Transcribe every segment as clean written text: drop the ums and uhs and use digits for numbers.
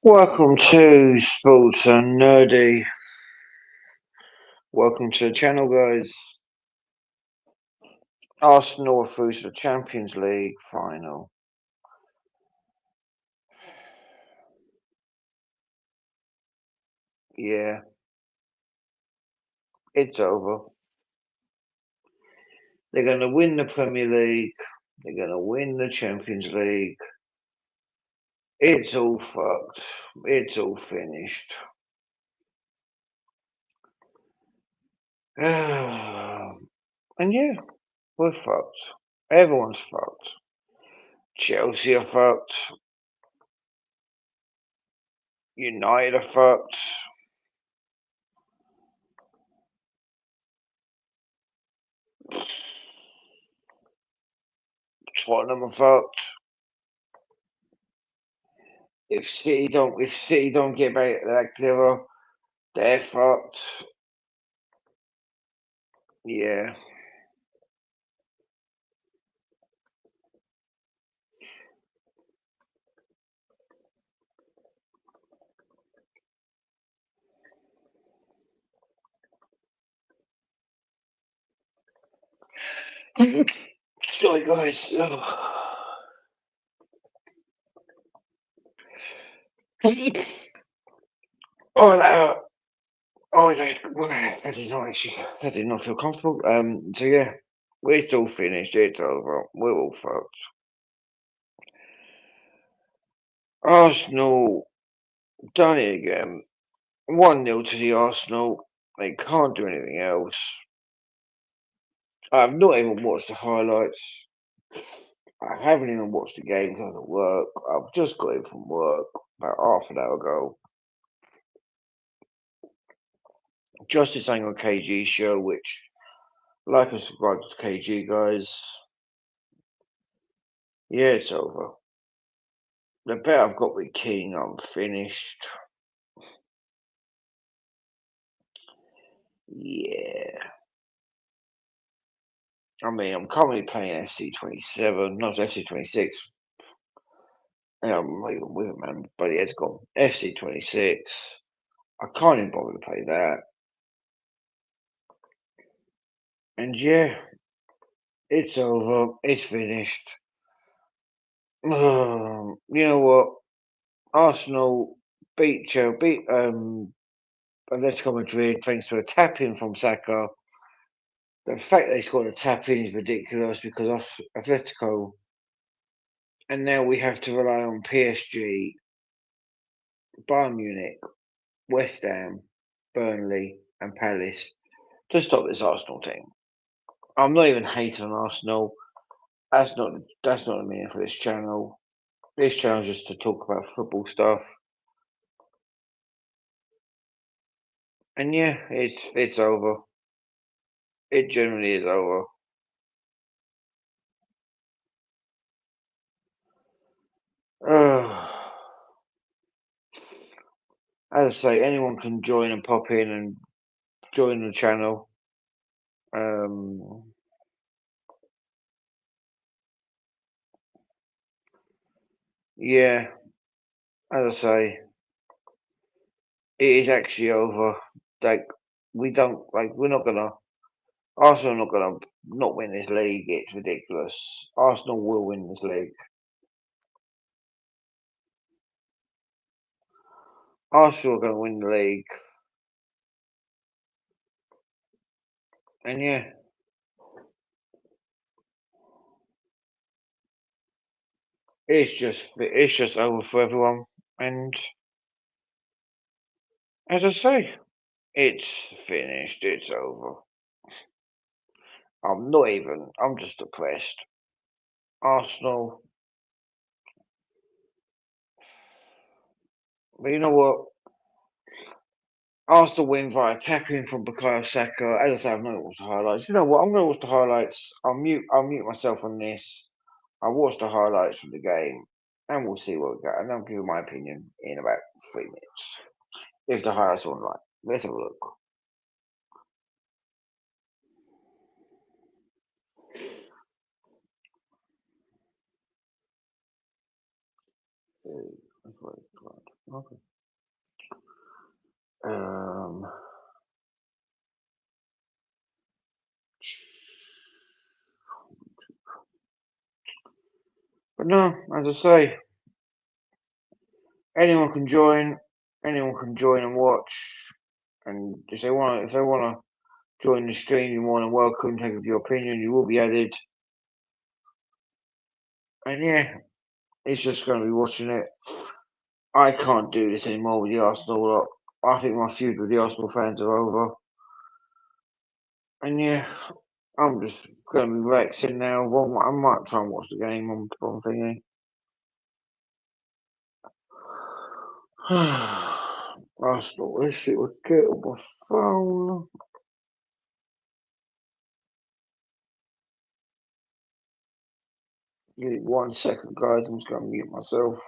Welcome to Sports and Nerdy. Welcome to the channel, guys. Arsenal are through to the Champions League final. Yeah, it's over. They're going to win the Premier League. They're going to win the Champions League. It's all fucked. It's all finished. And yeah, we're fucked. Everyone's fucked. Chelsea are fucked. United are fucked. Tottenham are fucked. If City don't get back that zero, they're fucked. Yeah. Sorry, guys. Oh, I did not actually. I did not feel comfortable. So yeah, we're still finished. It's over. We're all fucked. Arsenal done it again. 1-0 to the Arsenal. They can't do anything else. I've not even watched the highlights. I haven't even watched the game because of work. I've just got in from work about half an hour ago. Just this thing on KG show, which like and subscribe to KG, guys. Yeah, it's over. The bet I've got with King, I'm finished. Yeah. I mean, I'm currently playing FC 27, not FC 26. I'm not even with it, man. But yeah, it's gone. FC 26. I can't even bother to play that. And yeah, it's over. It's finished. You know what? Arsenal beat Chelsea, beat Atletico Madrid thanks to a tap in from Saka. The fact they scored a tap in is ridiculous because of Atletico, and now we have to rely on PSG, Bayern Munich, West Ham, Burnley, and Palace to stop this Arsenal team. I'm not even hating on Arsenal. That's not the meaning for this channel. This channel is just to talk about football stuff. And yeah, it's over. It generally is over. As I say, anyone can join and pop in and join the channel. Um, yeah, as I say, it is actually over. Like we're not gonna. Arsenal are not gonna not win this league. It's ridiculous. Arsenal will win this league. Arsenal are gonna win the league, and yeah, it's just over for everyone. And as I say, it's finished. It's over. I'm not even. I'm just depressed. Arsenal. But you know what? Arsenal win via tackling from Bukayo Saka. As I say, I've not watched the highlights. You know what? I'm going to watch the highlights. I'll mute myself on this. I'll watch the highlights from the game, and we'll see what we got. And I'll give you my opinion in about 3 minutes if the highlights are online. Let's have a look. That's what it's called. Okay. Um, but no, as I say, anyone can join. Anyone can join and watch. And if they want to join the stream, you're more than welcome. Take your opinion. You will be added. And yeah, it's just going to be watching it. I can't do this anymore with the Arsenal lot. I think my feud with the Arsenal fans are over. And yeah, I'm just going to be relaxing now. Well, I might try and watch the game on thingy. Arsenal, let's see what I get on my phone. Give me 1 second, guys. I'm just going to mute myself.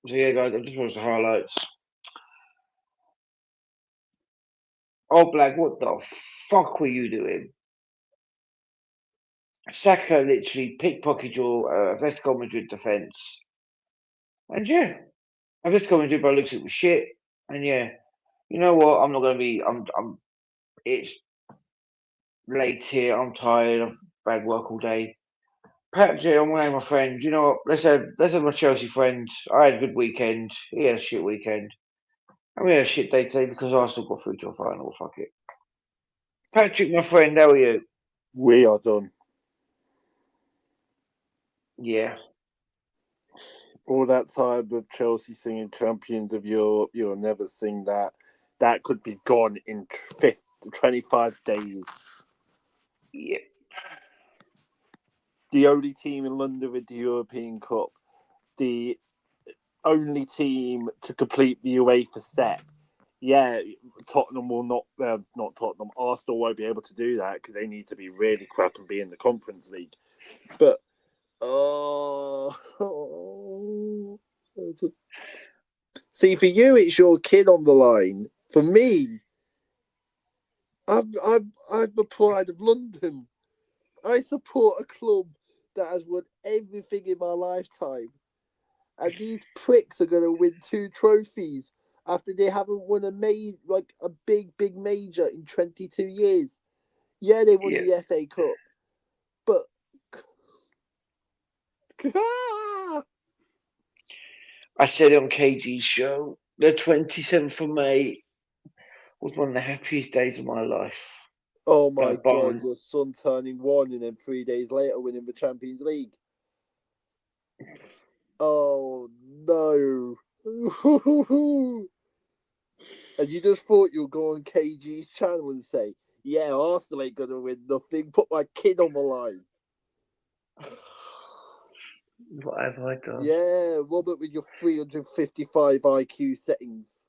So yeah, guys, I've just watched the highlights. Oblak, what the fuck were you doing? Saka literally pickpocketed your Atletico Madrid defence. And yeah, Atletico Madrid by looks it was shit. And yeah, you know what? I'm not gonna be. It's late here. I'm tired. I've bad work all day. Perhaps yeah, I'm gonna have my friend. You know what? Let's have my Chelsea friend. I had a good weekend. He had a shit weekend. And we had a shit day today because Arsenal got through to a final. Fuck it. Patrick, my friend, how are you? We are done. Yeah. All that time with Chelsea singing Champions of Europe, you'll never sing that. That could be gone in 25 days. Yeah. The only team in London with the European Cup. The only team to complete the UEFA set. Yeah, Tottenham will not Tottenham. Arsenal won't be able to do that because they need to be really crap and be in the Conference League. But see, for you, it's your kid on the line. For me, I'm the pride of London. I support a club that has won everything in my lifetime, and these pricks are going to win 2 trophies after they haven't won a big major in 22 years. Yeah, they won Yeah. the FA Cup, but I said on KG's show, the 27th of May was one of the happiest days of my life. oh my God, Barn. your son turning 1 and then 3 days later winning the Champions League. Oh no. And you just thought you'd go on KG's channel and say, yeah, Arsenal ain't going to win nothing. Put my kid on the line. What have I done? Yeah, Robert with your 355 IQ settings.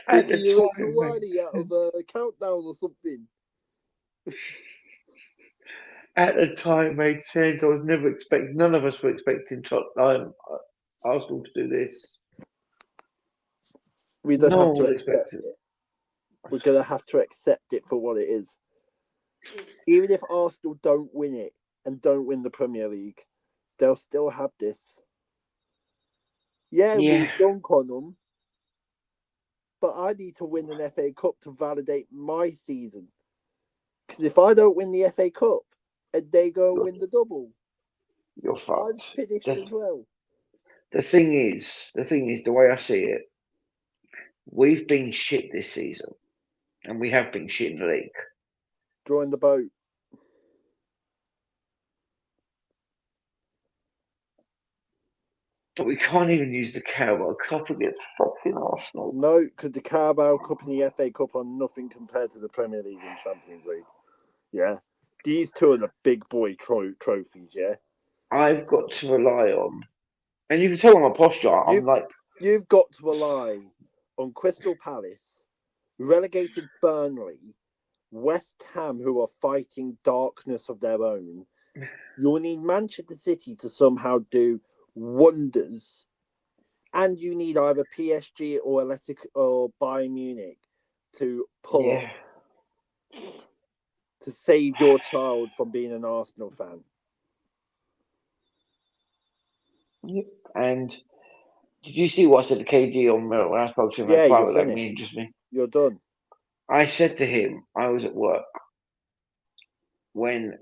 At Thinking the you're Rachel time, Wiley out of a countdown or something. at the time made sense. I was never expecting. None of us were expecting Arsenal to do this. We just No have one to was accept expecting. it. We're going to have to accept it for what it is. Even if Arsenal don't win it and don't win the Premier League, they'll still have this. Yeah, we'll Yeah, dunk on them, but I need to win an FA Cup to validate my season. Because if I don't win the FA Cup and they go and you're, win the double, you're I'm fucked. finished The, as well. the thing is, the way I see it, we've been shit this season, and we have been shit in the league. Join the boat. But we can't even use the Carabao Cup against fucking Arsenal. No, because the Carabao Cup and the FA Cup are nothing compared to the Premier League and Champions League. Yeah. These two are the big boy trophies, yeah? I've got to rely on, and you can tell on my posture, I'm You've, like, you've got to rely on Crystal Palace, relegated Burnley, West Ham, who are fighting darkness of their own. You'll need Manchester City to somehow do wonders, and you need either PSG or Athletic or Bayern Munich to pull up yeah, to save your child from being an Arsenal fan. yep. And did you see what I said to KG on when I spoke to him in Yeah, you're private, like me and finished. just me? You're done. I said to him, I was at work when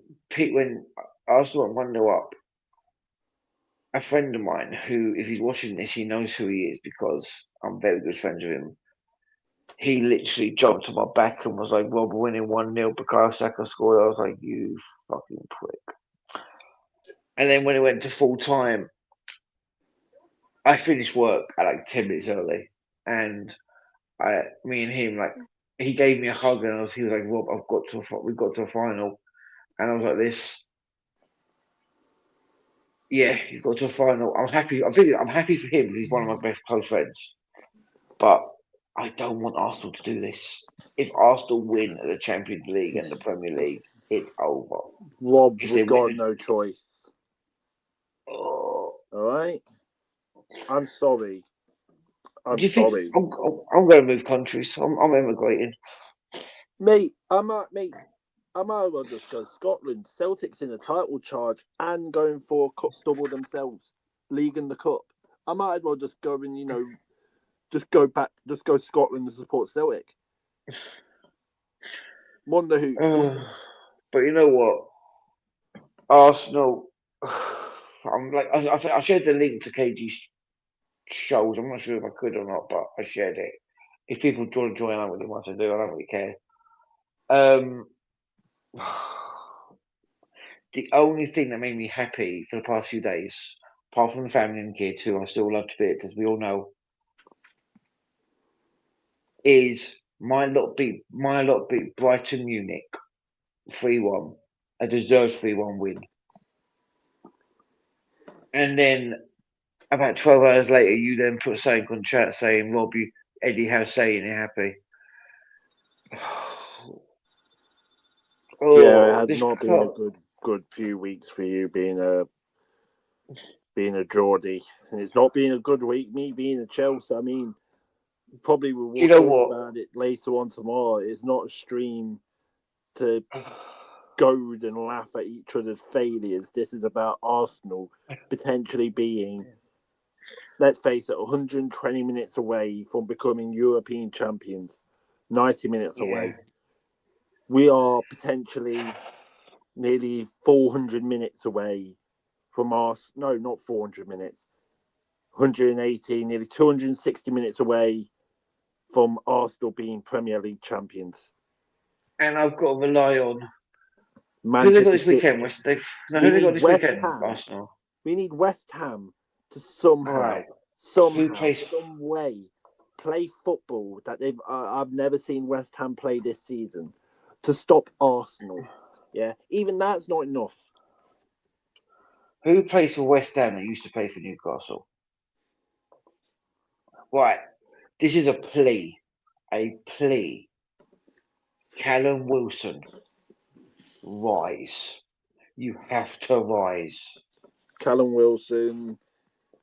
Arsenal went 1-0 up. A friend of mine who, if he's watching this, he knows who he is because I'm very good friends with him. He literally jumped on my back and was like, Rob, we're winning 1-0 because Saka scored. I was like, you fucking prick. And then when it went to full time, I finished work at like 10 minutes early. And me and him, like, he gave me a hug and he was like, Rob, we got to a final. And I was like, this, yeah, he's got to a final. I'm happy. I'm happy for him because he's one of my best close friends. But I don't want Arsenal to do this. If Arsenal win the Champions League and the Premier League, it's over. Rob, If we've they got win, no choice. oh, All right? I'm sorry. I'm Do you think sorry, I'm going to move countries? I'm emigrating. mate. I might as well just go Scotland. Celtic's in a title charge and going for a cup double themselves, league and the cup. I might as well just go and just go Scotland and support Celtic. Wonder who. But you know what? Arsenal. I'm like I shared the link to KG's shows. I'm not sure if I could or not, but I shared it. If people want to join, I don't really want to do. I don't really care. The only thing that made me happy for the past few days, apart from the family and kids, who I still love to bits, as we all know, is my lot beat Brighton Munich 3-1, a deserved 3-1 win, and then about 12 hours later, you then put something on chat saying, "Rob, Eddie Howe saying you're happy." Yeah, it Oh, has this not been a club. good few weeks for you being a Geordie, and it's not been a good week. Me being a Chelsea, I mean, probably You we'll know talk what? about it later on tomorrow. It's not a stream to goad and laugh at each other's failures. This is about Arsenal potentially being, let's face it, 120 minutes away from becoming European champions. 90 minutes away. We are potentially nearly 400 minutes away from us. No, not 400 minutes. 180, nearly 260 minutes away from Arsenal being Premier League champions. And I've got to rely on who they got Manchester this City. weekend. We Who they got need this West weekend? Ham. Arsenal. We need West Ham to Right. some way play football that I've never seen West Ham play this season to stop Arsenal. Yeah, even that's not enough. Who plays for West Ham that used to play for Newcastle? Right. This is a plea. A plea. Callum Wilson, rise. You have to rise. Callum Wilson.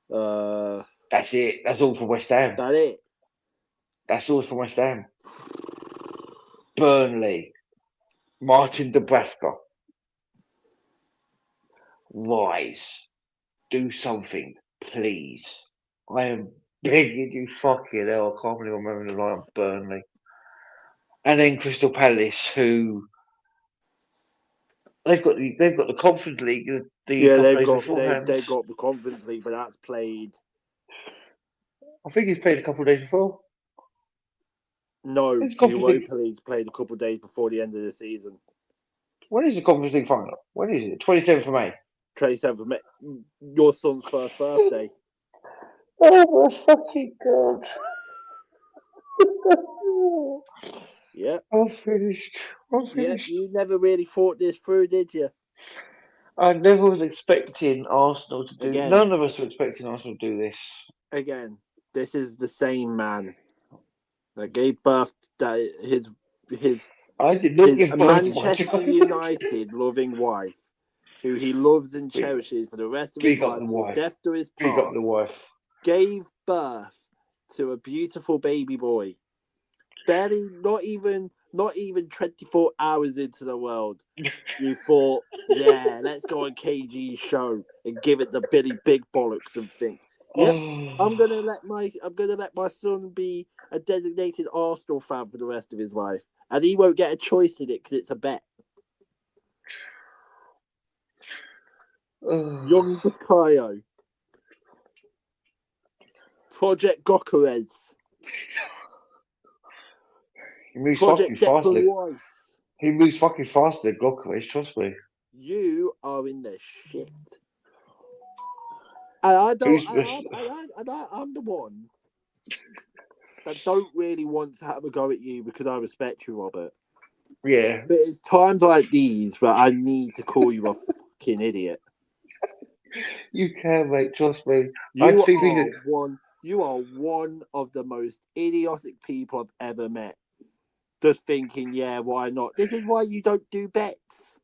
That's it. That's all for West Ham. That it. That's all for West Ham. Burnley. Martin Dubravka. Rise. Do something, please. I am begging you, fucking hell. I can't believe I'm having a lie on Burnley. And then Crystal Palace, who they've got the Conference League the couple of days beforehand. they've got the Conference League, but that's played. I think he's played a couple of days before. No, the Europa League's played a couple of days before the end of the season. When is the Conference League final? When is it? 27th of May. 27th of May. Your son's first birthday. Oh my fucking god! Yeah. I'm finished. Yeah, you never really thought this through, did you? I never was expecting Arsenal to do. Again. None of us were expecting Arsenal to do this. Again, this is the same man that gave birth to his I did not give birth to Manchester United loving wife, who he loves and cherishes for the rest of his life, till death do his part. Big up the wife. Gave birth to a beautiful baby boy. Barely, not even 24 hours into the world, you thought, yeah, let's go on KG's show and give it the Billy Big Bollocks and think, yep, I'm gonna let my son be a designated Arsenal fan for the rest of his life, and he won't get a choice in it because it's a bet. Young Bukayo, Project Gokares. He moves Project fucking fast. Rice. He moves fucking faster than Gokares, trust me. You are in the shit. And I'm the one that don't really want to have a go at you because I respect you, Robert. Yeah. But it's times like these where I need to call you a fucking idiot. You can, mate, trust me. You are one of the most idiotic people I've ever met. Just thinking, yeah, why not? This is why you don't do bets.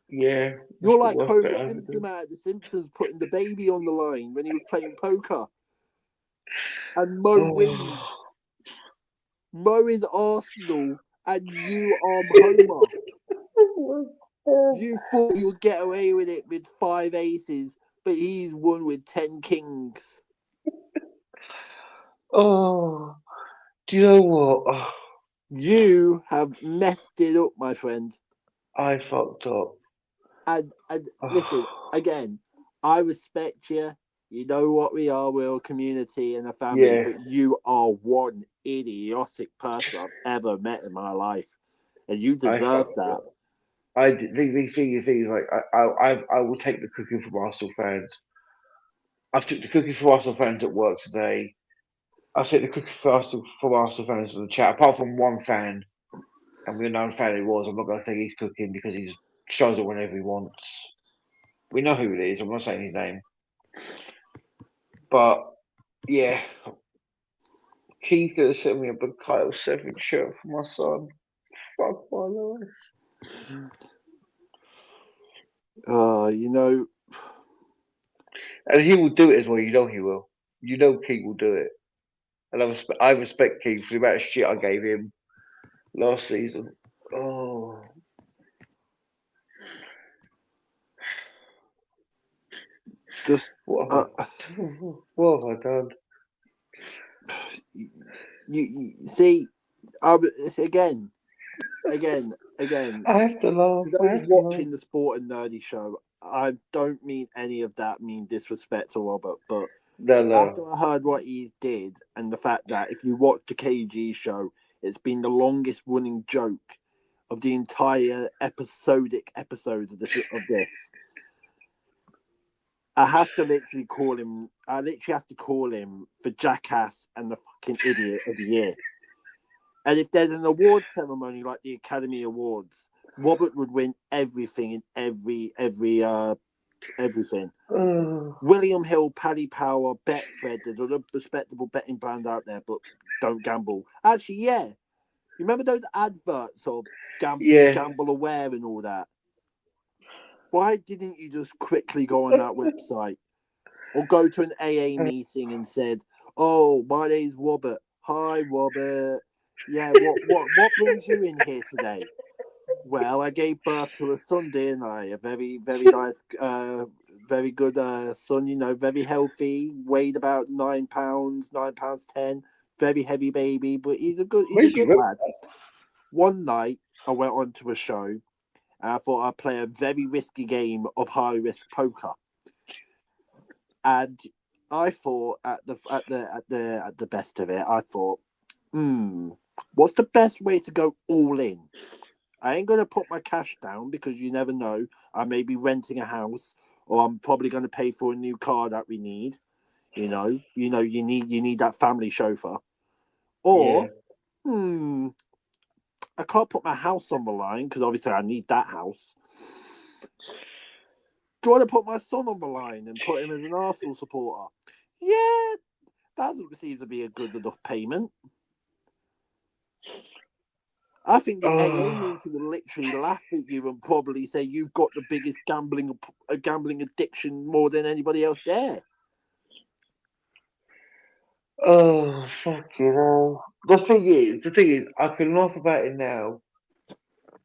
Yeah. You're like Homer Simpson out of The Simpsons putting the baby on the line when he was playing poker. and Mo Oh. wins. Mo is Arsenal, and you are Homer. You thought you'd get away with it with 5 aces, but he's won with 10 kings. Oh, do you know what? Oh, You have messed it up, my friend. I fucked up. And listen, again, I respect you. You know what we are. We're a community and a family, Yeah, but you are one idiotic person I've ever met in my life. And you I deserve fucked that. up. The thing is like I will take the cooking from Arsenal fans. I've took the cooking from Arsenal fans at work today. I take the cooking from Arsenal fans in the chat. Apart from one fan, and we know how fan he was. I'm not going to take his cooking because he shows it whenever he wants. We know who it is. I'm not saying his name, but yeah, Keith's gonna send me a big Kyle 7 shirt for my son. Fuck my life. You know, And he will do it as well. You know he will. You know Keith will do it. And I respect Keith for the amount of shit I gave him last season. Oh, just what uh, have what have I done? you see, again. I have to laugh. To I those have to laugh. watching the Sport and Nerdy show, I don't mean any of that mean disrespect to Robert, but No, after no. I heard what he did and the fact that if you watch the KG show, it's been the longest running joke of the entire episodic episodes of this. I have to literally call him. I literally have to call him the jackass and the fucking idiot of the year. And if there's an award ceremony like the Academy Awards, Robert would win everything in everything. Oh, William Hill, Paddy Power, Betfred, there's other respectable betting brands out there, but don't gamble. Actually, yeah. You remember those adverts of be yeah. gamble aware and all that? Why didn't you just quickly go on that website or go to an AA meeting and said, "Oh, my name's Robert. Hi, Robert. Yeah, what brings you in here today?" Well, I gave birth to a son, didn't I? A very, very nice, very good son. You know, very healthy. Weighed about 9 pounds, 9 pounds 10. Very heavy baby, but he's a good Where'd you go? lad. One night, I went on to a show, and I thought I'd play a very risky game of high risk poker. And I thought at the best of it, I thought, what's the best way to go all in? I ain't gonna put my cash down because you never know. I may be renting a house, or I'm probably gonna pay for a new car that we need. You need that family chauffeur. Yeah. Or, I can't put my house on the line because obviously I need that house. Do you want to put my son on the line and put him as an Arsenal supporter? Yeah, that seems to be a good enough payment. I think the AA meeting will literally laugh at you and probably say you've got the biggest gambling addiction more than anybody else there. Oh, fuck you know. The thing is, I can laugh about it now,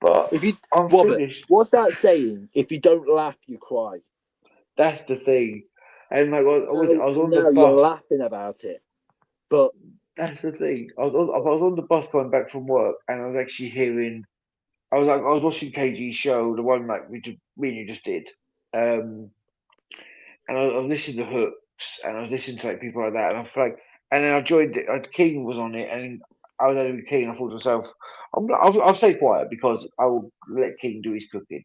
but If you, I'm Robert, finished. what's that saying? If you don't laugh, you cry. That's the thing. And like, I was on the Now you're bus. laughing about it, but That's the thing. I was on the bus going back from work, and I was actually hearing. I was watching KG's show, the one like me and you just did. And I was listening to Hooks, and I was listening to like people like that, and I feel like, and then I joined it. King was on it, and I was only with King. I thought to myself, I'll stay quiet because I will let King do his cooking.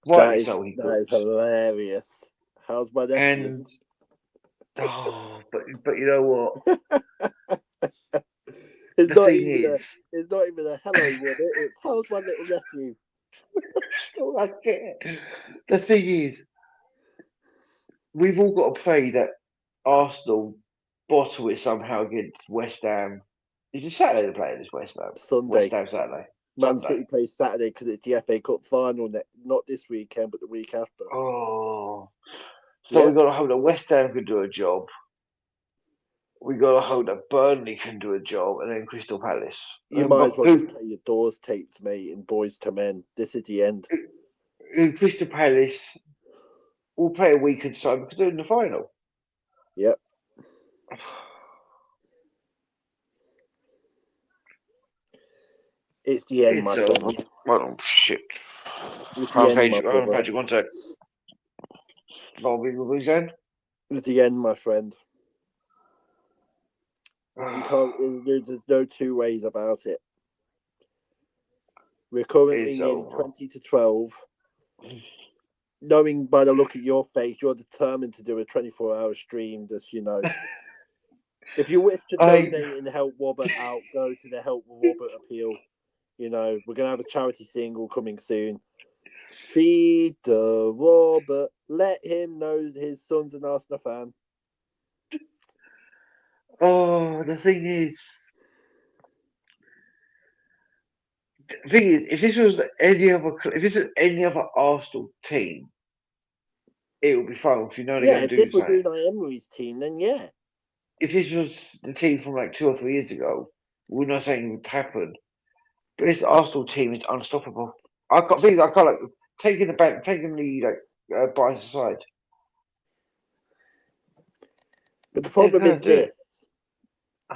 Rightly so, he that is cooks. hilarious. How's my nephew? And but you know what? It's The not thing even is, it's not even a hello, Robert. It's how's my little nephew? still I get it. The thing is, we've all got to pray that Arsenal bottle it somehow against West Ham. Is it Saturday they're playing this West Ham? West Sunday. Ham Saturday. Man Sunday. City plays Saturday because it's the FA Cup final. Not this weekend, but the week after. Oh. So Yeah. we got to hope that West Ham could do a job. we got to hope that Burnley can do a job, and then Crystal Palace. You might But as well just play your doors tapes, mate, in Boys to Men. This is the end. Crystal Palace will play a weakened side because they're in the final. Yep. It's the end, my friend. Oh, shit. It's the end, my brother. Patrick, one sec. What were you saying? It's the end, my friend. You can't. There's no two ways about it. We're currently in 20 to 12. Knowing by the look at your face, you're determined to do a 24-hour stream. Just if you wish to donate and help Robert out, go to the Help Robert appeal. We're gonna have a charity single coming soon. Feed the Robert. Let him know his son's an Arsenal fan. Oh, the thing is, if this was any other Arsenal team, it would be fine. If you know they're going to do if this was something. Unai Emery's team, then yeah. If this was the team from like 2 or 3 years ago, we're not saying it would happen. But this Arsenal team is unstoppable. I can't like taking the bias aside. But the problem is this.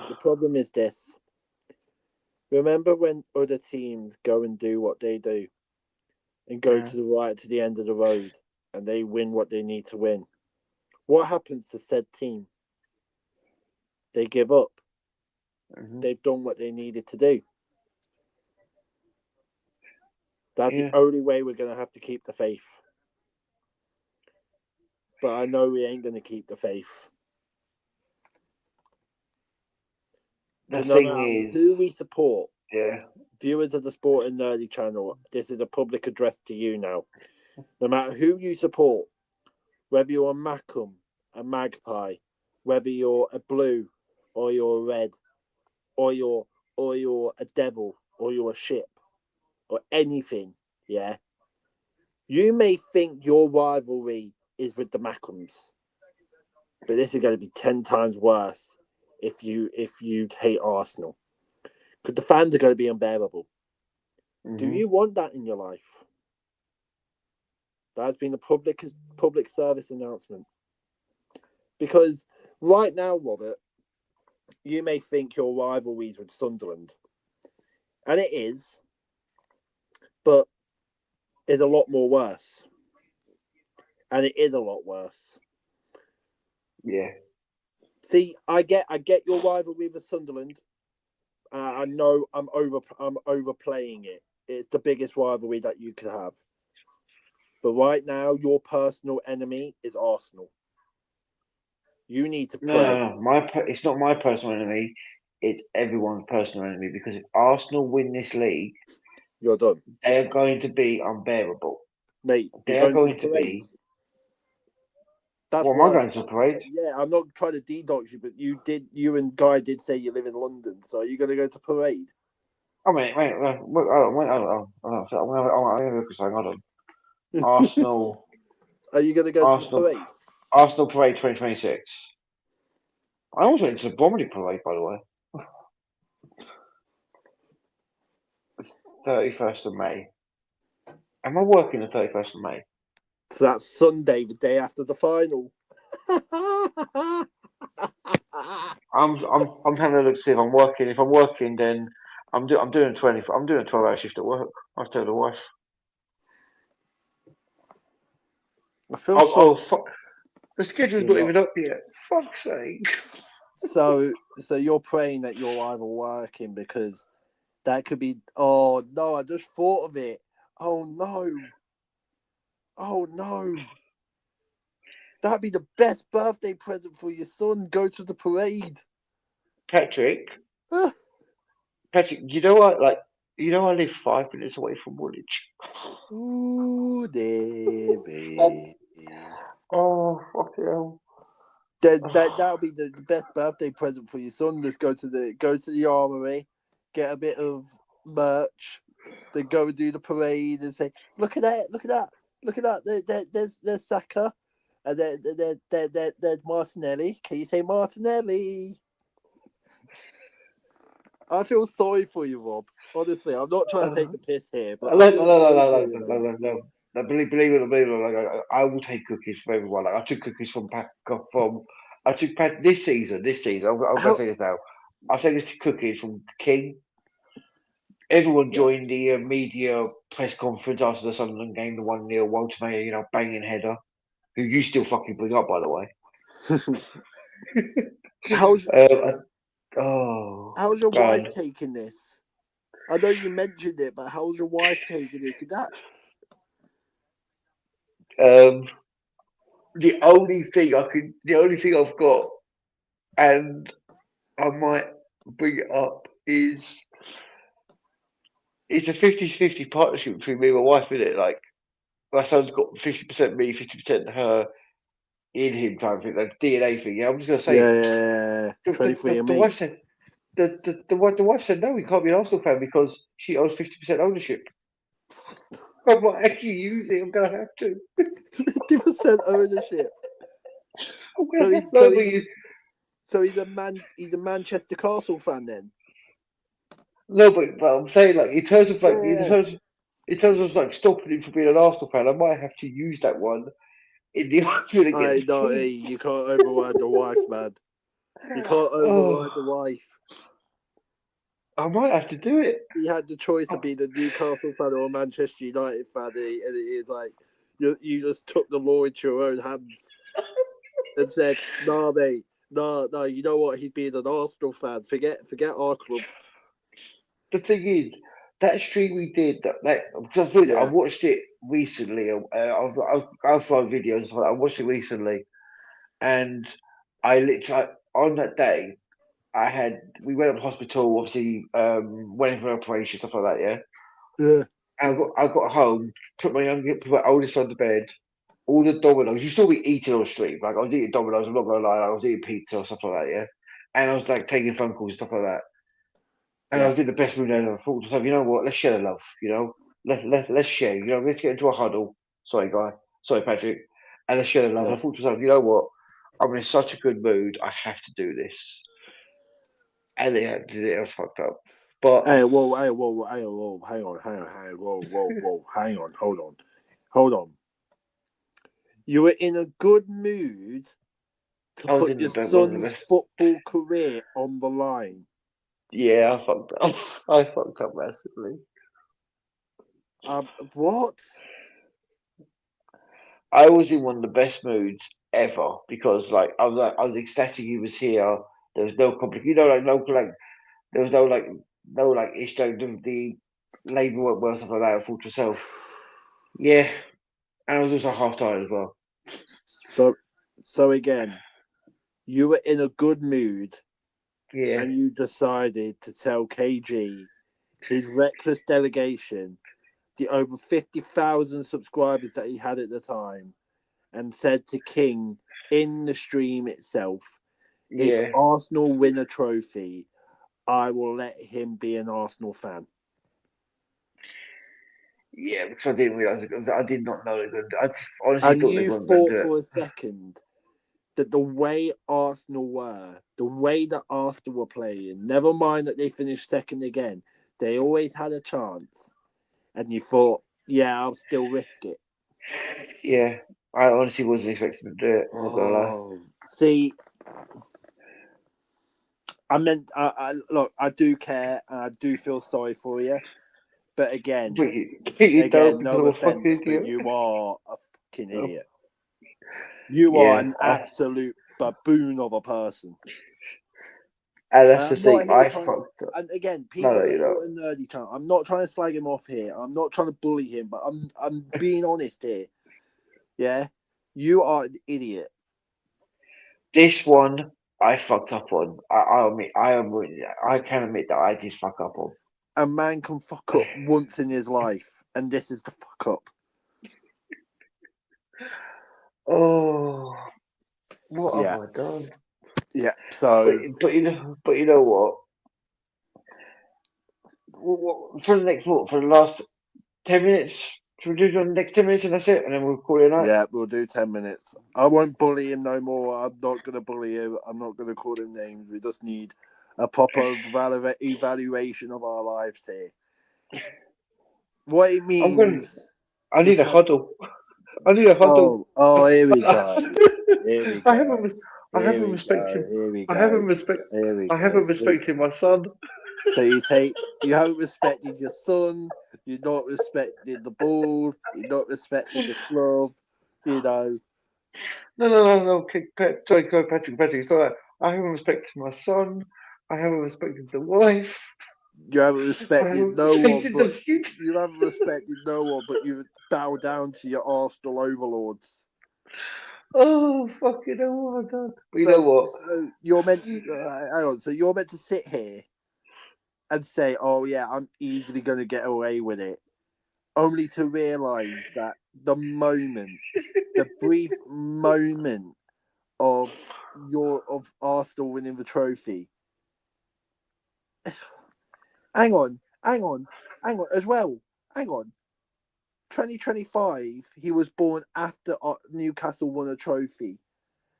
The problem is this. Remember when other teams go and do what they do and go to the end of the road and they win what they need to win? What happens to said team? They give up. Mm-hmm. They've done what they needed to do. That's the only way we're going to have to keep the faith. But I know we ain't going to keep the faith. The no thing matter is, who we support, yeah, viewers of the Sport and Nerdy channel, this is a public address to you now. No matter who you support, whether you're a Mackham, a Magpie, whether you're a blue or you're a red, or you're a devil, or you're a ship, or anything, yeah. You may think your rivalry is with the Mackhams, but this is going to be 10 times worse if you hate Arsenal, because the fans are going to be unbearable. Mm-hmm. Do you want that in your life? That's been a public service announcement. Because right now, Robert, you may think your rivalries with Sunderland, and it is, but it's a lot more worse. And it is a lot worse. Yeah. See, I get your rivalry with Sunderland. I know I'm overplaying it. It's the biggest rivalry that you could have. But right now, your personal enemy is Arsenal. You need to pray. No. It's not my personal enemy. It's everyone's personal enemy, because if Arsenal win this league, you're done. They are going to be unbearable. Mate, they are going to be. That's am I going to a parade? Yeah, I'm not trying to dedox you, but you and Guy did say you live in London, so are you going to go to parade? Oh, wait. I'm going to look at something. Hold on. Arsenal. Are you going to go to the parade? Arsenal parade 2026. I almost went to the Bromley parade, by the way. 31st of May. Am I working the 31st of May? So that's Sunday, the day after the final. I'm having a look to see if I'm working. If I'm working, then I'm doing a 12-hour shift at work. I'll tell the wife. I feel so. Fuck. The schedule's not even up yet. Fuck's sake. So you're praying that you're either working, because that could be. Oh no! I just thought of it. Oh no! That'd be the best birthday present for your son. Go to the parade. Patrick, you know what? I live 5 minutes away from Woolwich. Ooh, baby. Oh, fuck hell. That'll be the best birthday present for your son. Just go to the armory, get a bit of merch, then go and do the parade and say, "Look at that! There's Saka, and there's Martinelli. Can you say Martinelli?" I feel sorry for you, Rob. Honestly, I'm not trying to take the piss here, but No, I no, feel no, no, sorry no, for no, you, no, mate. no, no. No, believe it or believe it or not, like, I will take cookies from everyone. Like I took cookies from I took this season. I'm gonna How? say this now. I've taken cookies from King. Everyone Yeah. joined the media press conference after the Sunderland game, the 1-0 Walter May, banging header, who you still fucking bring up, by the way. how's Oh, how's your wife God. taking this? I know you mentioned it, but how's your wife taking it? That Um, the only thing I've got, and I might bring it up, is it's a 50-50 partnership between me and my wife, isn't it? Like, my son's got 50% me, 50% her in him type of thing, like DNA thing. Yeah, I'm just gonna say, yeah, trophy and the me. wife said the wife said no, he can't be an Arsenal fan because she owns 50% ownership. I'm not actually using it. I'm gonna have to. 50% ownership. I'm So gonna have he's no, so but you, he's so he's a Manchester Castle fan then. no, but I'm saying like Yeah. in terms of like stopping him from being an Arsenal fan, I might have to use that one in the argument I against know, hey, King. you can't override the wife, man. You can't override the Oh, wife. I might have to do it. He had the choice of Oh, being a Newcastle fan or a Manchester United fan, and it is like you just took the law into your own hands and said, "Nah, mate, no, you know what? He's being an Arsenal fan. Forget our clubs." the thing is, that stream we did, I Yeah, watched it recently. I've found videos. I watched it recently, and I literally on that day we went up to hospital, obviously, went for an operation, stuff like that. Yeah, yeah, I got home, put my oldest on the bed. All the Dominoes, you saw me eating on the street. Like I was eating Dominoes. I'm not gonna lie, I was eating pizza or stuff like that. Yeah, and I was like taking phone calls and stuff like that. And I yeah, was in the best mood ever. I thought to myself, you know what? Let's share the love. Let's share. Let's get into a huddle. Sorry, guy. Sorry, Patrick. And let's share the love. And yeah. I thought to myself, you know what? I'm in such a good mood. I have to do this. And they did it. I was fucked up. But Hey, whoa, hey, whoa, hey, whoa, hang on, whoa, hang on, hold on. You were in a good mood to I was put in your one of the son's best. football career on the line. Yeah, I fucked up. I fucked up massively. What? I was in one of the best moods ever because, like, I was ecstatic he was here. There was no complication. Like, there was no like issue. Like, the labour work well, stuff like that. I thought to myself, yeah, and I was also half tired as well. So, so again, you were in a good mood Yeah, and you decided to tell KG, his reckless delegation, the over 50,000 subscribers that he had at the time, and said to King in the stream itself, if yeah, Arsenal win a trophy, I will let him be an Arsenal fan. yeah. Because I didn't realise. I did not know they were going to. I just honestly And thought they you weren't going to thought do it. for a second that the way Arsenal were, the way that Arsenal were playing, never mind that they finished second again, they always had a chance. And you thought, yeah, I'll still risk it. Yeah, I honestly wasn't expecting to do it. I'm not gonna lie. Oh, see, look, I do care and I do feel sorry for you. But But you don't because no I'm a fucking offense, but idiot. you are a fucking Oh, idiot. You are yeah, an absolute baboon of a person. and And that's the I'm not thing. here I trying to. fucked up. And again, No, people no, on the you know. Sport and Nerdy channel, I'm not trying to slag him off here. I'm not trying to bully him, but I'm being honest here. Yeah, you are an idiot. This one I fucked up on. I can admit that I did fuck up on. A man can fuck up once in his life, and this is the fuck up. Oh, what have Yeah, I done? yeah. But So but you know what? For the next for the last 10 minutes? Should we do the next 10 minutes and that's it, and then we'll call it a night? yeah, we'll do 10 minutes. I won't bully him no more. I'm not gonna bully him. I'm not gonna call him names. We just need a proper evaluation of our lives here. What it I'm going. means I is need a that. huddle. I need a huddle. Here we go. Here we I go. haven't. I Here haven't we go. respected. Here we I go. haven't respect. Here we I go. haven't respected my son. So you haven't respected your son. You're not respected the ball. You're not respected the club. You know. No. Okay, sorry, go, Patrick. Patrick, it's all right. I haven't respected my son. I haven't respected the wife. You haven't I respected haven't no one, respected but the kid. you haven't respected no one, but you bow down to your Arsenal overlords. Oh, fucking hell, what have I done? But you know So, what? so you're meant. Hang on. So you're meant to sit here and say, "Oh yeah, I'm easily going to get away with it," only to realise that the brief moment of of Arsenal winning the trophy. Hang on. As well. Hang on. 2025, he was born after Newcastle won a trophy,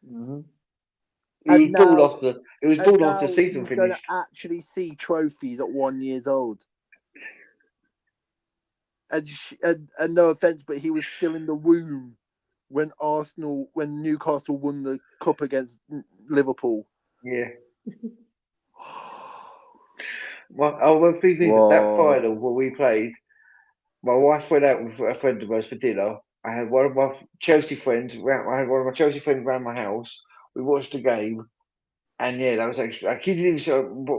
Mm-hmm. and now It was and born after the now season he's going to finished. actually see trophies at 1 year old. And no offense, but he was still in the womb when Newcastle won the cup against Liverpool. Yeah. Well, I remember thinking that Whoa. final where we played. My wife went out with a friend of ours for dinner. I had one of my Chelsea friends. I had one of my Chelsea friends around my house. We watched the game, and yeah, that was actually. He didn't even.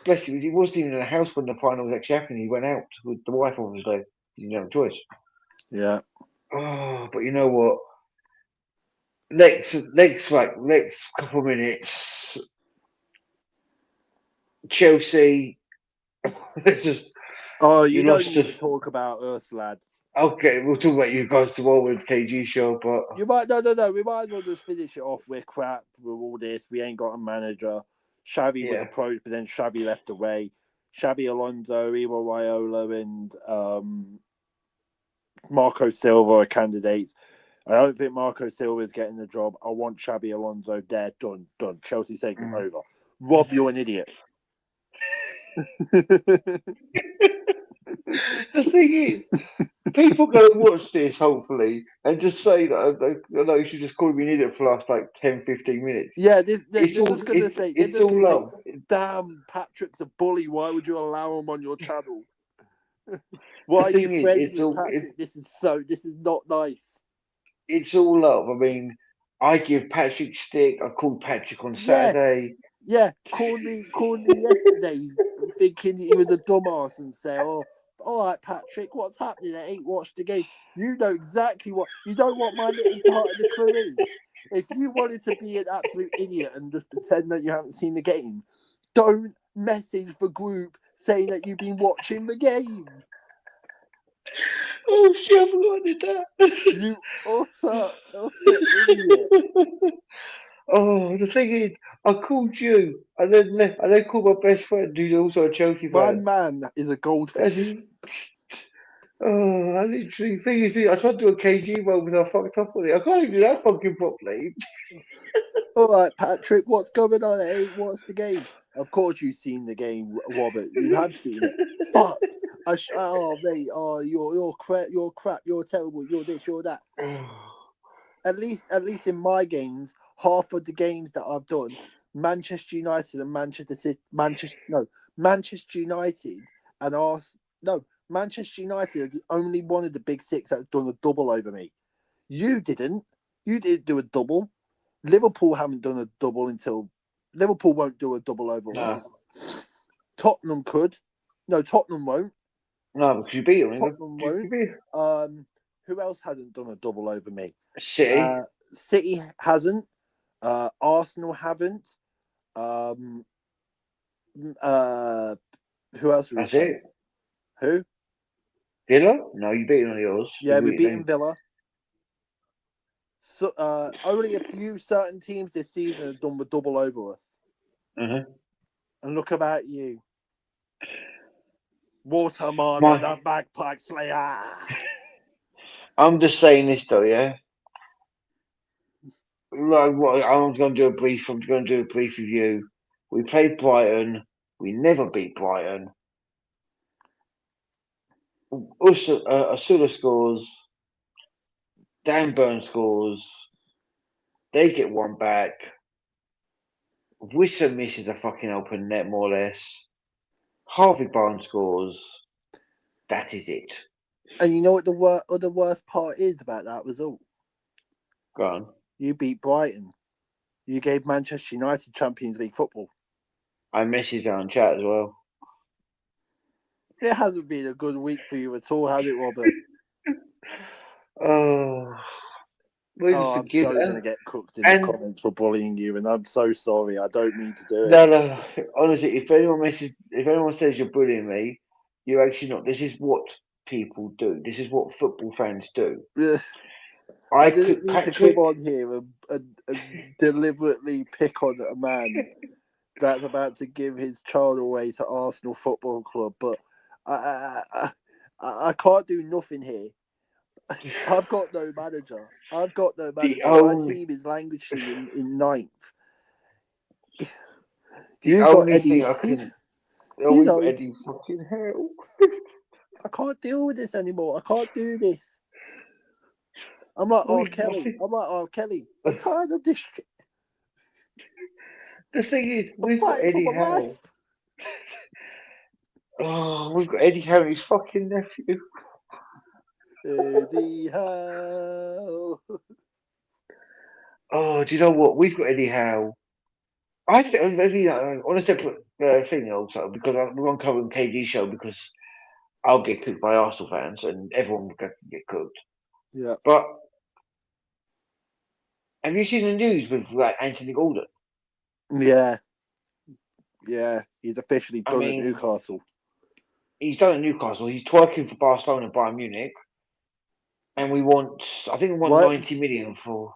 Bless him, he wasn't even in the house when the final was actually happening. He went out with the wife, obviously. He didn't have a choice. Yeah. Oh, but you know what? Next couple of minutes, Chelsea. It's just Oh, you you don't lost need to the. talk about us, lad. Okay, we'll talk about you guys tomorrow with the KG show, but You might no. We might as well just finish it off. We're crap with all this. We ain't got a manager. Xavi was yeah. approached, but then Xavi left away. Xabi Alonso, Ivo Raiola, and Marco Silva are candidates. I don't think Marco Silva is getting the job. I want Xabi Alonso there. Done. Chelsea taking Mm. over. Rob, you're an idiot. The thing is, people go and watch this, hopefully, and just say that you should just call me an idiot for the last like 10, 15 minutes. Yeah, It's they're all just gonna say it's all love. damn, Patrick's a bully. Why would you allow him on your channel? The Why are you thing is, friends with Patrick? This is not nice. it's all love. I mean, I give Patrick stick. I called Patrick on Yeah, Saturday. yeah. Called me yesterday thinking he was a dumbass and say, "Oh, all right, Patrick, what's happening? I ain't watched the game." You know exactly what you don't want my little part of the clue is. If you wanted to be an absolute idiot and just pretend that you haven't seen the game, don't message the group saying that you've been watching the game. Oh shit! I forgot I did that. You utter idiot. Oh, the thing is, I called you, and then called my best friend, who's also a Chelsea My fan. man is a And goldfish. I literally, I tried to do a KG one, but I fucked up on it. I can't even do that fucking properly. All right, Patrick, what's going on? Hey, what's the game? Of course, you've seen the game, Robert. You have seen it. Fuck. Oh, mate. Oh, you're crap. You're crap. You're terrible. You're this. You're that. At least in my games, half of the games that I've done, Manchester United and Manchester City, Manchester United and Manchester United are the only one of the big six that's done a double over me. You didn't. You didn't do a double. Liverpool haven't done a double until Liverpool won't do a double over No, us. Tottenham could. No, Tottenham won't. no, because you beat them. Tottenham You won't. beat Who else hasn't done a double over me? City. City hasn't. Arsenal haven't. Who else have we That's played? it. Who? Villa? No, you beat on yours. Yeah, we beaten Villa. So, only a few certain teams this season have done the double over us. Mm-hmm. And look about you. Waterman and My, the Bagpipe Slayer. I'm just saying this though, yeah. Like, what I'm going to do a brief. I'm going to do a brief review. We played Brighton. We never beat Brighton. Asula scores. Dan Burn scores. They get one back. Wissa misses a fucking open net, more or less. Harvey Barnes scores. That is it. And you know what the worst part is about that result? Go on. You beat Brighton. You gave Manchester United Champions League football. I messaged her on chat as well. It hasn't been a good week for you at all, has it, Robert? Oh, I'm so going to get cooked in the comments for bullying you, and I'm so sorry. I don't mean to do it. No. Honestly, if anyone says you're bullying me, you're actually not. This is what people do. This is what football fans do. I didn't mean to come on here and deliberately pick on a man that's about to give his child away to Arsenal Football Club, but I can't do nothing here. I've got no manager. My team is languishing in ninth. The only thing I can... Eddie fucking hell. I can't deal with this anymore. I can't do this. I'm like R. Kelly. I'm tired of this shit. The thing is, we've got Eddie Howe. Oh, we've got Eddie Howe and his fucking nephew. Eddie Howe. Oh, do you know what? We've got Eddie Howe. I think on a separate thing also, because we're on covering KD show, because I'll get cooked by Arsenal fans and everyone will get cooked. Yeah. But have you seen the news with Anthony Gordon? Yeah. Yeah. He's officially done at Newcastle. He's done at Newcastle. He's twerking for Barcelona and Bayern Munich. And we want 90 million for...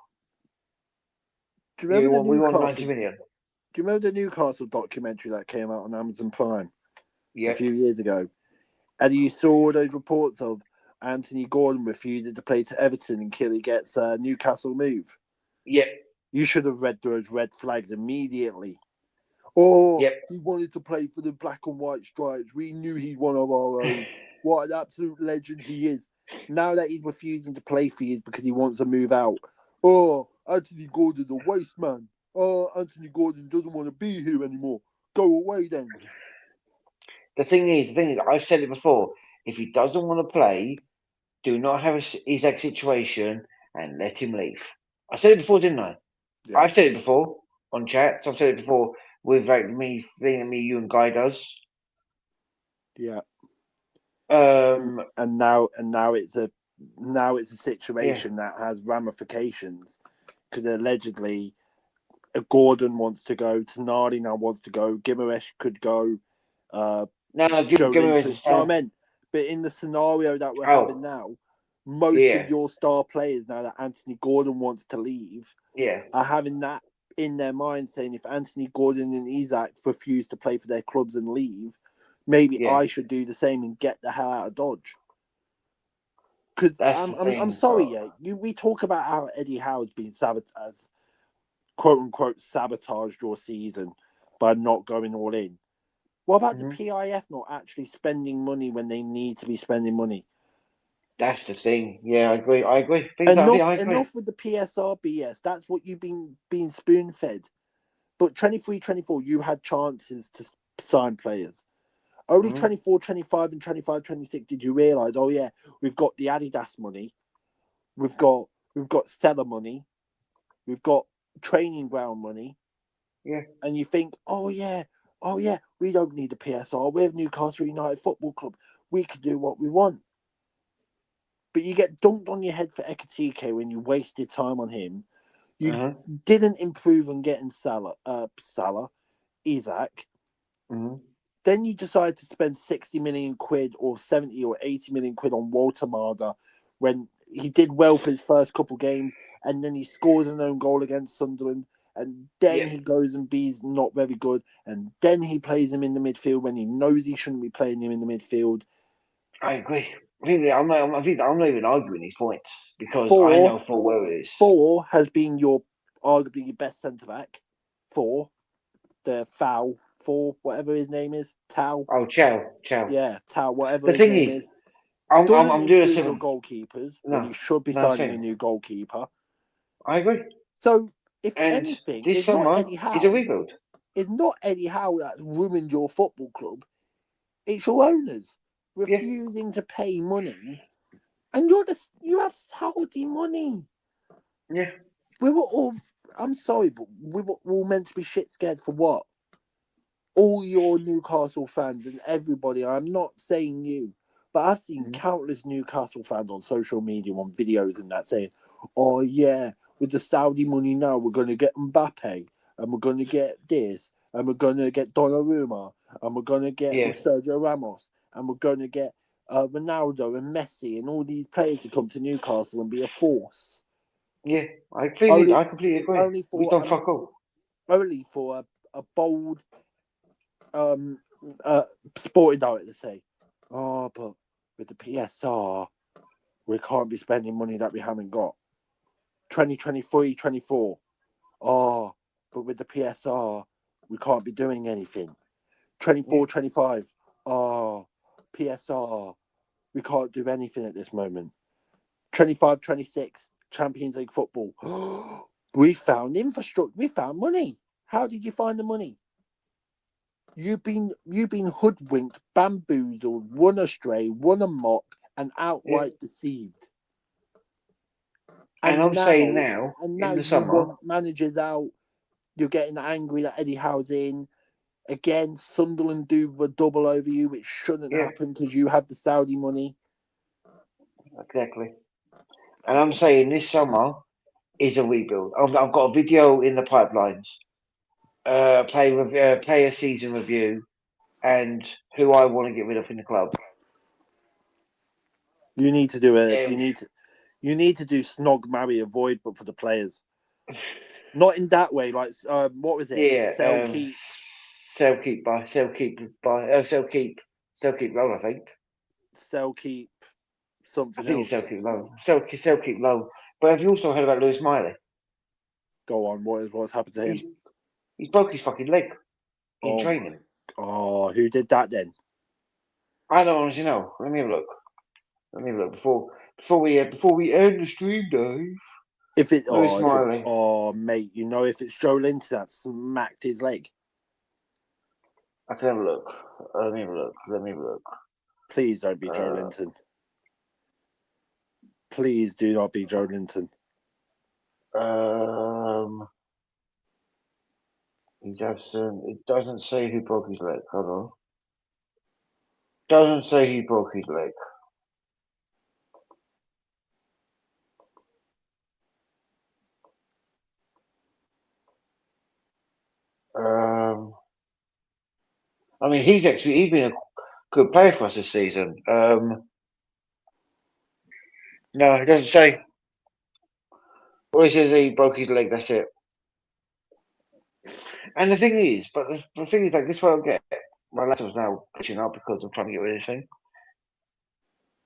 Do you remember we want 90 million. Do you remember the Newcastle documentary that came out on Amazon Prime a few years ago? And you saw those reports of Anthony Gordon refusing to play to Everton until he gets a Newcastle move. Yeah. You should have read those red flags immediately. He wanted to play for the black and white stripes. We knew he's one of our own. What an absolute legend he is. Now that he's refusing to play for you because he wants to move out. Anthony Gordon's a waste man. Anthony Gordon doesn't want to be here anymore. Go away then. The thing is, I've said it before. If he doesn't want to play, do not have his exact situation and let him leave. I said it before, didn't I? Yeah. I've said it before on chats. I've said it before with me, you and Guy does. Yeah. And now it's a situation that has ramifications because allegedly Gordon wants to go, Tonali now wants to go, Gimaresh could go. Gimaresh is fine. But in the scenario that we're having now, most of your star players, now that Anthony Gordon wants to leave, are having that in their mind, saying if Anthony Gordon and Isak refuse to play for their clubs and leave, maybe I should do the same and get the hell out of Dodge. Because I'm sorry, we talk about how Eddie Howe's been sabotaged, quote unquote, sabotaged your season by not going all in. What about the PIF not actually spending money when they need to be spending money? That's the thing. Yeah, I agree. I agree. Enough with the PSR BS. That's what you've been spoon fed. But 23-24, you had chances to sign players. Only 24-25 and 25-26 did you realise, we've got the Adidas money, we've got seller money, we've got training ground money. Yeah. And you think, we don't need a PSR. We're Newcastle United Football Club. We can do what we want. But you get dunked on your head for Ekatike when you wasted time on him. You didn't improve on getting Salah, Isak. Then you decide to spend 60 million quid or 70 or 80 million quid on Walter Marder when he did well for his first couple games, and then he scored an own goal against Sunderland, and then he goes and he's not very good, and then he plays him in the midfield when he knows he shouldn't be playing him in the midfield. I agree. Really, I'm not even arguing these points because I know full well it is. 4 has been arguably your best centre back. 4. the foul for whatever his name is, Tao. Oh, Chow. Yeah, Tao, whatever The his thing name is, is. I'm Doesn't doing a include your similar. goalkeepers when you No, should be no, signing a same. new goalkeeper. I agree. So, if And anything, this it's not summer Eddie is a Howe. rebuild. It's not Eddie Howe that's ruined your football club. It's your owners Yeah, refusing to pay money, and you have Saudi money. yeah, We were all. I'm sorry, but we were all meant to be shit scared for what? All your Newcastle fans and everybody. I'm not saying you, but I've seen mhm, countless Newcastle fans on social media, on videos, and that saying, "Oh yeah, with the Saudi money now, we're going to get Mbappe, and we're going to get this, and we're going to get Donnarumma, and we're going to get yeah, Sergio Ramos, and we're going to get Ronaldo and Messi, and all these players to come to Newcastle and be a force." yeah. Only, I completely agree. only We for don't fuck all. only for a bold um sporting director to say, "Oh, but with the PSR, we can't be spending money that we haven't got. 2023, 24. Oh, but with the PSR, we can't be doing anything. 24, Yeah, 25. Oh, PSR, we can't do anything at this moment. 25, 26. Champions League football. We found infrastructure. We found money. How did you find the money? You've been hoodwinked, bamboozled, run astray, run amok, and yeah. outright deceived. And And I'm saying now, now, and now in the you summer, want managers out. You're getting angry that Eddie Howe's in. Again, Sunderland do a double over you, which shouldn't yeah, happen because you have the Saudi money. exactly. And I'm saying this summer is a rebuild. I've got a video in the pipelines. Player season review, and who I want to get rid of in the club. You need to do a. Um, You need to do snog, marry, avoid, but for the players. Not in that way. Like, what was it? yeah, Sell, keep, sell keep loan. I think. sell, keep, I something think it's sell else. keep loan. Sell keep loan. But have you also heard about Lewis Miley? Go on. What's happened to him? He's he's broke his fucking leg in Oh my. training. Oh, who did that then? I don't honestly know. Let me have a look. Let me have a look before we end the stream, Dave. Lewis Miley. Mate, if it's Joe Linton that smacked his leg. I can have a look. Let me have a look. Let me have a look. Please don't be Joe Linton. Please do not be Joe Linton. It doesn't say who broke his leg. Hold on. Doesn't say who broke his leg. I mean, he's been a good player for us this season. No, it doesn't say. All it says he broke his leg. That's it. And the thing is, the thing is, like this, what I get. My laptop's now glitching up because I'm trying to get rid of this thing.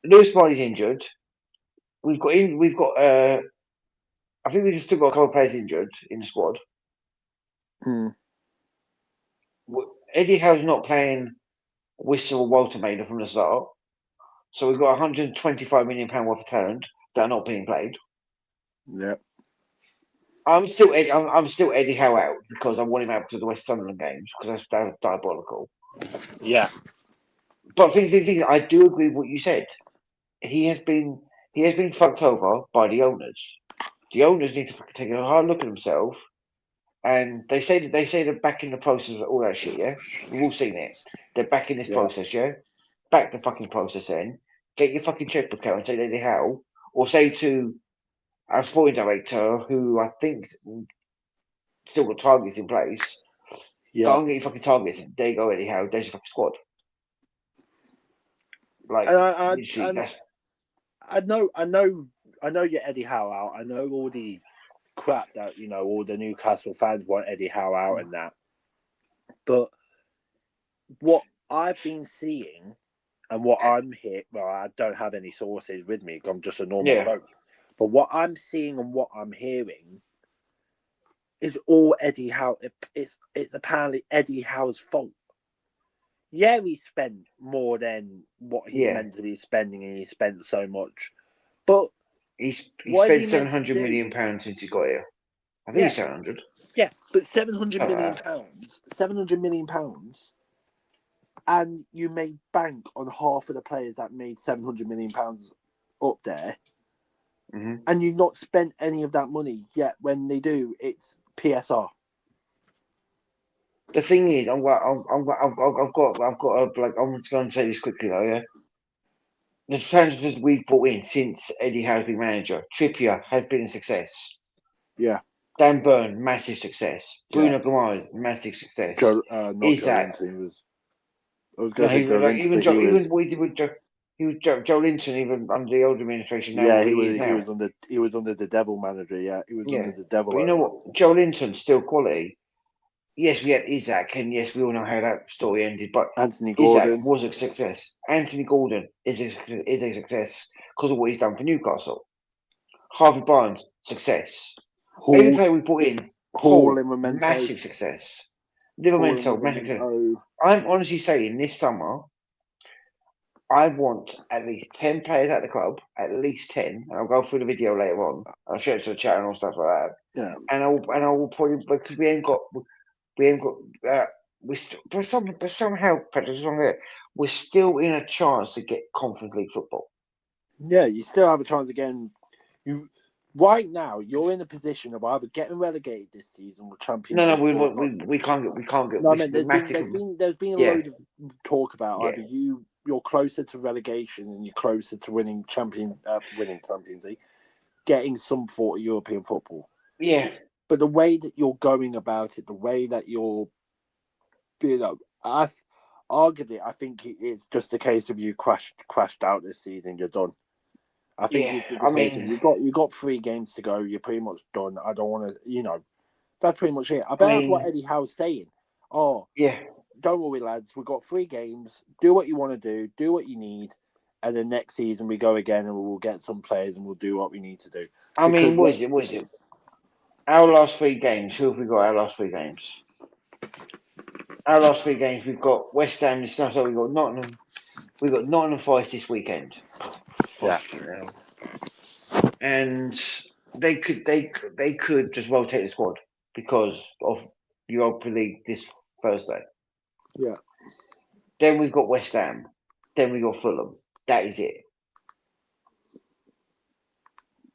Lewis Miley's injured. We've got. I think we've still got a couple of players injured in the squad. Hmm. Eddie Howe's not playing Whistle Walter Maida from the start. So we've got £125 million worth of talent that are not being played. Yeah. I'm still Eddie Howe out because I want him out because of the West Sunderland games because that's diabolical. Yeah. But the thing, I do agree with what you said. He has been fucked over by the owners. The owners need to fucking take a hard look at themselves. And they say they're back in the process of all that shit. Yeah, we've all seen it. They're back in this Yeah. process. Yeah, back the fucking process. Then get your fucking checkbook out and say Eddie Howe, or say to our sporting director, who I think still got targets in place, Yeah. go and get your fucking targets. There you go, Eddie Howe. There's your fucking squad. Like, And I, literally, that's. I know you're Eddie Howe out. I know all the crap that all the Newcastle fans want Eddie Howe out and that. But what I've been seeing and what I'm hearing, well, I don't have any sources with me. I'm just a normal Yeah. bloke. But what I'm seeing and what I'm hearing is all Eddie Howe. It's apparently Eddie Howe's fault. Yeah, he spent more than what he's meant to be spending, and he spent so much. But he what is spent he meant to £700 do? million since he got here. I think it's 700. Yeah, but £700 million, £700 million, and you made bank on half of the players that made £700 million up there, and you not spent any of that money yet. When they do, it's PSR. The thing is, I've got I'm just going to say this quickly though. Yeah, the transfers we've brought in since Eddie Howe's been manager, Trippier has been a success. Yeah. Dan Burn, massive success. Bruno Guimaraes, massive success. Joe Linton was. I was going to say Joe Linton, even what he did with Joe Linton, even under the old administration. He was under the Devil manager. Yeah, he was under the Devil. But you know what? Joe Linton still quality. Yes, we had Isaac, and yes, we all know how that story ended. But Anthony Gordon Isaac was a success. Anthony Gordon is a success because of what he's done for Newcastle. Harvey Barnes, success. Every player we put in, Hall, massive success. Livramento, massive success. I'm honestly saying this summer, I want at least 10 players at the club, at least 10. And I'll go through the video later on. I'll share it to the chat and all stuff like that. Yeah. And I will probably, because we ain't got. But somehow, Patrick, we're still in a chance to get Conference League football. Yeah, you still have a chance again. Right now, you're in a position of either getting relegated this season or Champions League. No, we can't get. No, I mean, there's been a load of talk about either you're closer to relegation and you're closer to winning Champions League, getting some sort of European football. Yeah. But the way that you're going about it, the way that you're, arguably, I think it's just a case of you crashed out this season. You're done. I think it's the case of you got 3 games to go. You're pretty much done. I don't want to, that's pretty much it. I bet that's what Eddie Howe's saying. Oh, yeah. Don't worry, lads. We've got 3 games. Do what you want to do what you need, and then next season we go again and we'll get some players and we'll do what we need to do. What is it? Our last 3 games. Who have we got? Our last 3 games. Our last 3 games. We've got West Ham this night. So we've got Nottingham. We've got Nottingham Forest this weekend. Yeah. And they could just rotate the squad because of Europa League this Thursday. Yeah. Then we've got West Ham. Then we've got Fulham. That is it.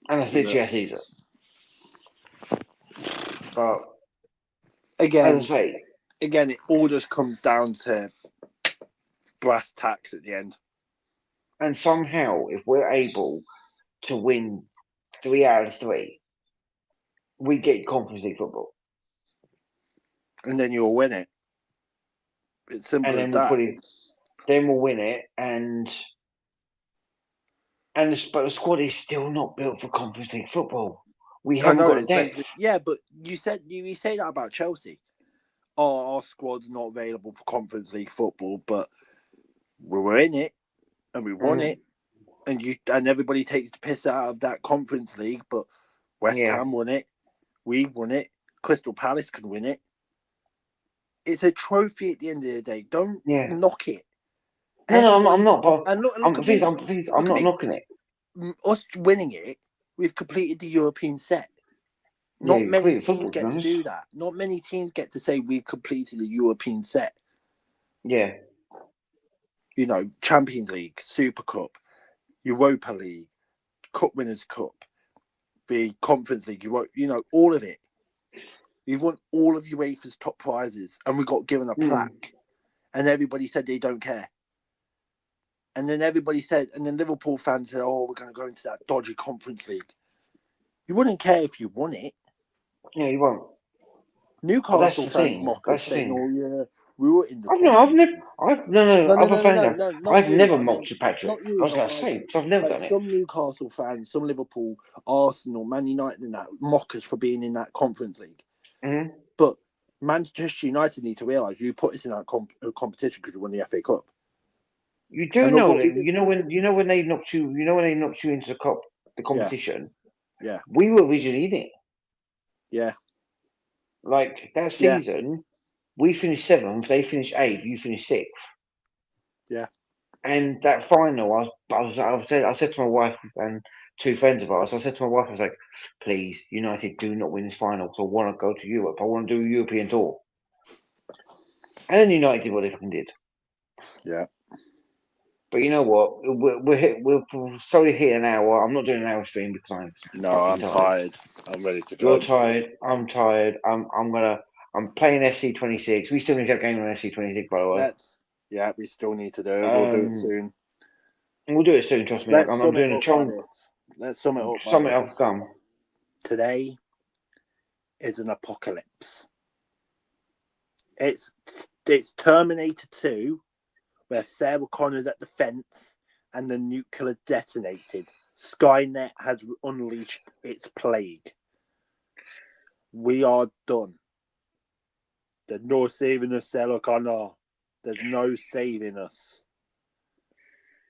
And that's literally our season. But again, as I say, it all just comes down to brass tacks at the end. And somehow, if we're able to win 3 out of 3, we get Conference League football. And then you'll win it. It's simple as that. Then we'll win it, but the squad is still not built for Conference League football. We haven't got depth. Yeah, but you say that about Chelsea. Oh, our squad's not available for Conference League football, but we were in it and we won it, and everybody takes the piss out of that Conference League. But West Ham won it, we won it, Crystal Palace can win it. It's a trophy at the end of the day. Don't knock it. No, I'm not. But I'm not knocking it. Us winning it, we've completed the European set. Not many teams get to do that. Not many teams get to say we've completed the European set. Yeah. Champions League, Super Cup, Europa League, Cup Winners' Cup, the Conference League, all of it. We've won all of UEFA's top prizes and we got given a plaque. And everybody said they don't care. And then Liverpool fans said, oh, we're going to go into that dodgy Conference League. You wouldn't care if you won it. Yeah, you won't. Newcastle fans mock us saying, oh, yeah, we were in the I've never mocked you, Patrick. I was going to say, because I've never done it. Some Newcastle fans, some Liverpool, Arsenal, Man United and that, mock us for being in that Conference League. Mm-hmm. But Manchester United need to realise you put us in that competition because you won the FA Cup. You do know that when they knocked you into the competition. Yeah. We were originally in it. Yeah. Like that Yeah. season, we finished 7th, they finished 8th, you finished 6th. Yeah. And that final, I said to my wife and 2 friends of ours, I said to my wife, I was like, please, United, do not win this final because I want to go to Europe. I want to do a European tour. And then United did what they fucking did. Yeah. But you know what? We're slowly hit an hour. I'm not doing an hour stream because I'm No, fucking I'm tired. I'm ready to You're go. tired. I'm tired. I'm playing FC26. We still need to have a game on FC26, by the way. We still need to do it. We'll do it soon. We'll do it soon. Trust me. Let's I'm sum doing it a up by chunk. this. Let's sum it up by Sum it this. up. Come. Today is an apocalypse. It's Terminator 2, where Sarah Connor's at the fence and the nuclear detonated. Skynet has unleashed its plague. We are done. There's no saving us, Sarah Connor. There's no saving us.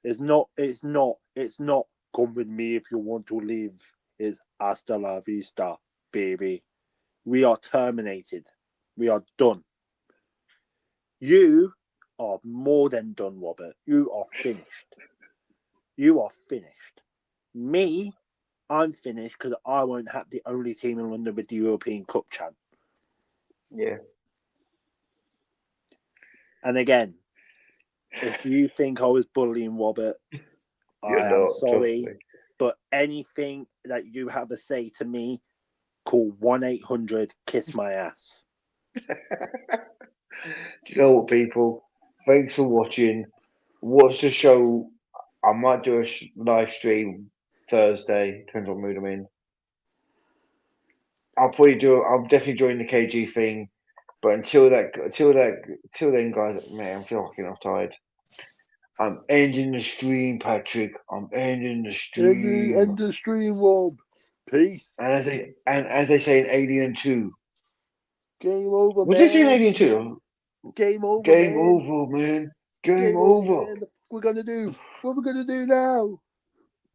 It's not come with me if you want to live. It's hasta la vista, baby. We are terminated. We are done. You are more than done, Robert. You are finished. You are finished. Me, I'm finished because I won't have the only team in London with the European Cup champ. Yeah. And again, if you think I was bullying Robert, I am sorry. But anything that you have to say to me, call 1-800 kiss my ass. Do you know what, people? Thanks for watching. Watch the show. I might do a live stream Thursday. Depends what mood I'm in. I'll definitely join the KG thing. But until then, guys, man, I'm fucking tired. I'm ending the stream, Patrick. I'm ending the stream. End the stream, Rob. Peace. And as they say in Alien 2. Game over, What man. did they say in Alien 2? Game over, Game man. over, man. Game over. Man. What we're gonna do now?